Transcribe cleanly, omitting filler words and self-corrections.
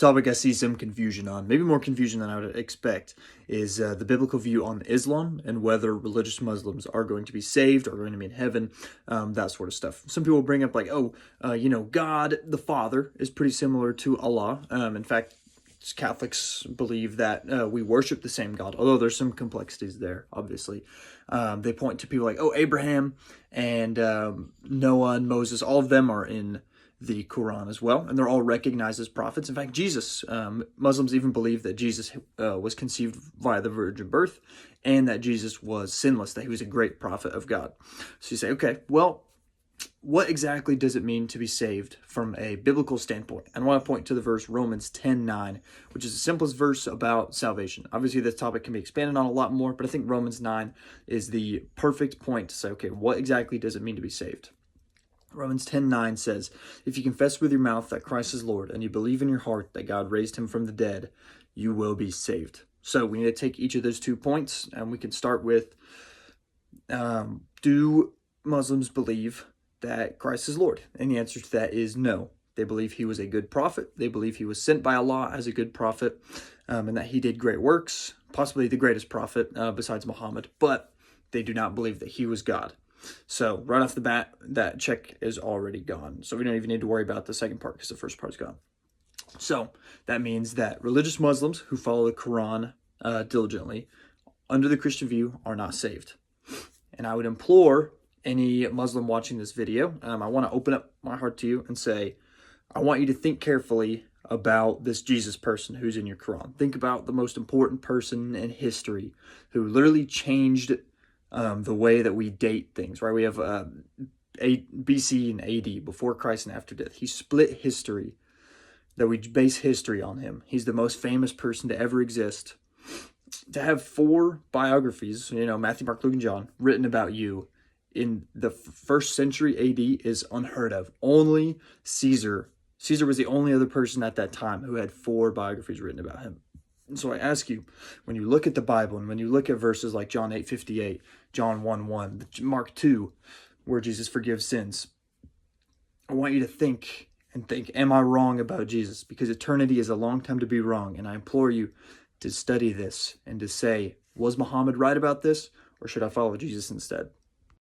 topic I see some confusion on, maybe more confusion than I would expect, is the biblical view on Islam and whether religious Muslims are going to be saved or going to be in heaven, that sort of stuff. Some people bring up like, God the Father is pretty similar to Allah. In fact, Catholics believe that we worship the same God, although there's some complexities there, obviously. They point to people like, Abraham and Noah and Moses, all of them are in the Quran as well, and they're all recognized as prophets. In fact, Jesus, Muslims even believe that Jesus was conceived via the virgin birth and that Jesus was sinless, that he was a great prophet of God. So you say, okay, well, what exactly does it mean to be saved from a biblical standpoint? And I want to point to the verse Romans 10:9, which is the simplest verse about salvation. Obviously, this topic can be expanded on a lot more, but I think Romans 9 is the perfect point to say, okay, what exactly does it mean to be saved? Romans 10:9 says, if you confess with your mouth that Christ is Lord and you believe in your heart that God raised him from the dead, you will be saved. So we need to take each of those 2 points, and we can start with, do Muslims believe that Christ is Lord? And the answer to that is no. They believe he was a good prophet. They believe he was sent by Allah as a good prophet, and that he did great works, possibly the greatest prophet besides Muhammad, but they do not believe that he was God. So right off the bat, that check is already gone. So we don't even need to worry about the second part because the first part is gone. So that means that religious Muslims who follow the Quran diligently under the Christian view are not saved. And I would implore any Muslim watching this video, I want to open up my heart to you and say, I want you to think carefully about this Jesus person who's in your Quran. Think about the most important person in history who literally changed the way that we date things, right? We have BC and AD, before Christ and after death. He split history, that we base history on him. He's the most famous person to ever exist. To have 4 biographies, Matthew, Mark, Luke, and John, written about you in the first century AD is unheard of. Only Caesar was the only other person at that time who had 4 biographies written about him. And so I ask you, when you look at the Bible and when you look at verses like John 8:58, John 1:1, Mark 2, where Jesus forgives sins, I want you to think, am I wrong about Jesus? Because eternity is a long time to be wrong. And I implore you to study this and to say, was Muhammad right about this, or should I follow Jesus instead?